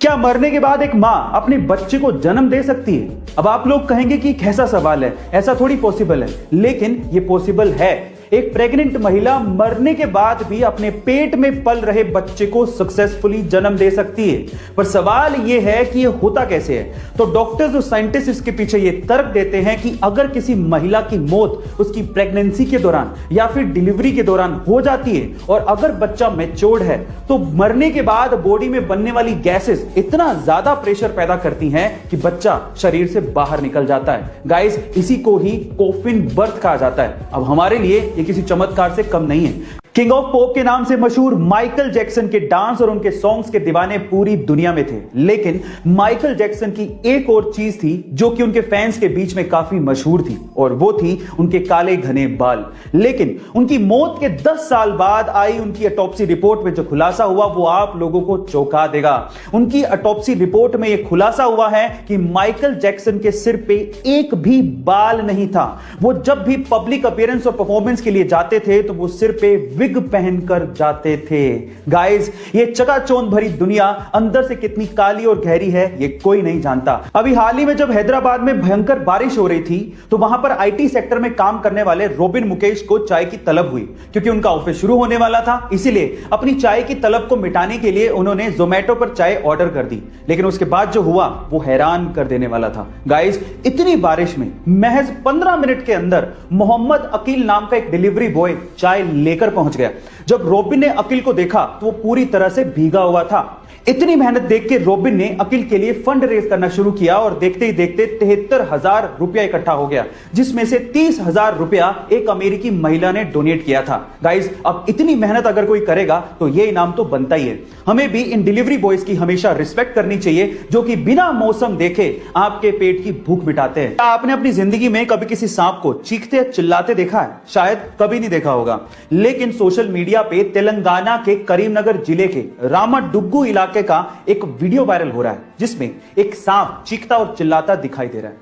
क्या मरने के बाद एक माँ अपने बच्चे को जन्म दे सकती है? अब आप लोग कहेंगे कि कैसा सवाल है, ऐसा थोड़ी पॉसिबल है, लेकिन ये पॉसिबल है। एक प्रेग्नेंट महिला मरने के बाद भी अपने पेट में पल रहे बच्चे को सक्सेसफुली जन्म दे सकती है। पर सवाल यह है कि यह होता कैसे है? तो डॉक्टर्स और साइंटिस्ट इसके पीछे यह तर्क देते हैं कि अगर किसी महिला की मौत उसकी प्रेगनेंसी के दौरान या फिर डिलीवरी के दौरान हो जाती है और अगर बच्चा मैच्योर्ड है तो मरने के बाद बॉडी में बनने वाली गैसेस इतना ज्यादा प्रेशर पैदा करती हैं कि बच्चा शरीर से बाहर निकल जाता है। गाइस, इसी को ही कॉफिन बर्थ कहा जाता है। अब हमारे लिए ये किसी चमत्कार से कम नहीं है। किंग ऑफ पॉप के नाम से मशहूर माइकल जैक्सन के डांस और उनके सॉन्ग्स के दीवाने पूरी दुनिया में थे, लेकिन माइकल जैक्सन की एक और चीज थी जो कि उनके फैंस के बीच में काफी मशहूर थी, और वो थी उनके काले घने बाल। लेकिन उनकी मौत के 10 साल बाद आई उनकी ऑटोप्सी रिपोर्ट में जो खुलासा हुआ वो आप लोगों को चौंका देगा। उनकी ऑटोप्सी रिपोर्ट में यह खुलासा हुआ है कि माइकल जैक्सन के सिर पे एक भी बाल नहीं था। वो जब भी पब्लिक अपीयरेंस और परफॉर्मेंस के लिए जाते थे तो वो सिर पे विग पहनकर जाते थे। गाइस, ये चकाचौंध भरी दुनिया अंदर से कितनी काली और गहरी है ये कोई नहीं जानता। अभी हाल ही में जब हैदराबाद में भयंकर बारिश हो रही थी तो वहां पर आईटी सेक्टर में काम करने वाले रोबिन मुकेश को चाय की तलब हुई, क्योंकि उनका ऑफिस शुरू होने वाला था। इसीलिए अपनी चाय की तलब को मिटाने के लिए उन्होंने जोमेटो पर चाय ऑर्डर कर दी, लेकिन उसके बाद जो हुआ वो हैरान कर देने वाला था। गाइस, इतनी बारिश में महज 15 मिनट के अंदर मोहम्मद अकील नाम का एक डिलीवरी बॉय चाय लेकर पहुंच गया। जब रोबिन ने अकील को देखा तो वो पूरी तरह से भीगा हुआ था। इतनी मेहनत देख के रोबिन ने अकील के लिए फंड रेज करना शुरू किया और देखते ही देखते 73,000 रुपया इकट्ठा हो गया, जिसमें से 30,000 रुपया एक अमेरिकी महिला ने डोनेट किया था। गाइस, अब इतनी मेहनत अगर कोई करेगा तो ये इनाम तो बनता ही है। हमें भी इन डिलीवरी बॉयज की हमेशा रिस्पेक्ट करनी चाहिए जो कि बिना मौसम देखे आपके पेट की भूख मिटाते हैं। क्या आपने अपनी जिंदगी में कभी किसी सांप को चीखते या चिल्लाते देखा है? शायद कभी नहीं देखा होगा, लेकिन सोशल मीडिया पे तेलंगाना के करीमनगर जिले के रामाडुग्गू इलाके का एक वीडियो वायरल हो रहा है जिसमें एक सांप चीखता और चिल्लाता दिखाई दे रहा है।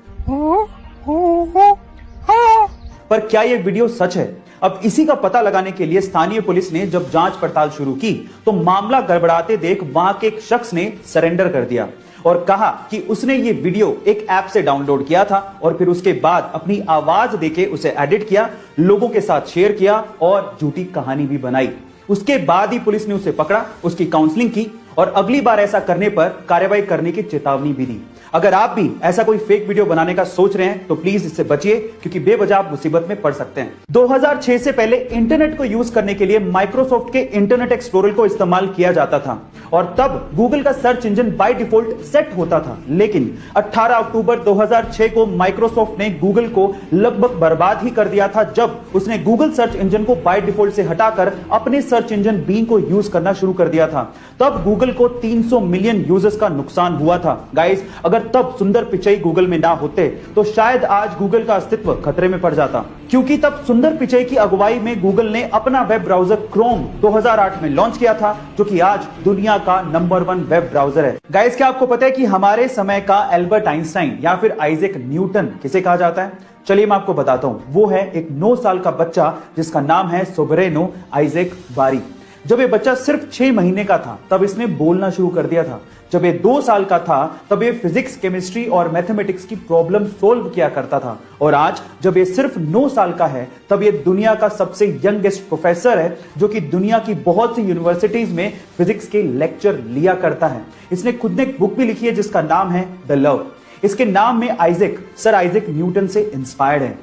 पर क्या यह वीडियो सच है? अब इसी का पता लगाने के लिए स्थानीय पुलिस ने जब जांच पड़ताल शुरू की तो मामला गड़बड़ाते देख वहां के एक शख्स ने सरेंडर कर दिया और कहा कि उसने ये वीडियो एक ऐप से डाउनलोड किया था और फिर उसके बाद अपनी आवाज देके उसे एडिट किया, लोगों के साथ शेयर किया और झूठी कहानी भी बनाई। उसके बाद ही पुलिस ने उसे पकड़ा, उसकी काउंसलिंग की और अगली बार ऐसा करने पर कार्रवाई करने की चेतावनी भी दी। अगर आप भी ऐसा कोई फेक वीडियो बनाने का सोच रहे हैं तो प्लीज इससे बचिए, क्योंकि बेवजह आप मुसीबत में पड़ सकते हैं। 2006 से पहले इंटरनेट को यूज करने के लिए माइक्रोसॉफ्ट के इंटरनेट एक्सप्लोरर को इस्तेमाल किया जाता था और तब गूगल का search engine by default set होता था। लेकिन 18 अक्टूबर 2006 को माइक्रोसॉफ्ट ने गूगल को लगभग बर्बाद ही कर दिया था जब उसने गूगल सर्च इंजन को बाय डिफॉल्ट से हटाकर अपने सर्च इंजन बींग को यूज करना शुरू कर दिया था। तब गूगल को 300 मिलियन यूजर्स का नुकसान हुआ था। गाइस, अगर तब सुंदर पिचई गूगल में ना होते तो शायद आज गूगल का अस्तित्व खतरे में पड़ जाता, क्योंकि तब सुंदर पिचई की अगुवाई में गूगल ने अपना वेब ब्राउजर क्रोम 2008 में लॉन्च किया था, जो कि आज दुनिया का नंबर 1 वेब ब्राउजर है। गाइस, क्या आपको पता है कि हमारे समय का एल्बर्ट आइंस्टाइन या फिर आइजैक न्यूटन किसे कहा जाता है? चलिए मैं आपको बताता हूं। वो है एक 9 साल का बच्चा जिसका नाम है सोबरेनो आइजैक बारी। जब ये बच्चा सिर्फ 6 महीने का था तब इसने बोलना शुरू कर दिया था। जब ये 2 साल का था तब ये फिजिक्स, केमिस्ट्री और मैथमेटिक्स की प्रॉब्लम सोल्व किया करता था, और आज जब ये सिर्फ 9 साल का है तब ये दुनिया का सबसे यंगेस्ट प्रोफेसर है जो कि दुनिया की बहुत सी यूनिवर्सिटीज में फिजिक्स के लेक्चर लिया करता है। इसने खुद ने एक बुक भी लिखी है जिसका नाम है द लव। इसके नाम में आइजैक सर आइजैक न्यूटन से इंस्पायर्ड है।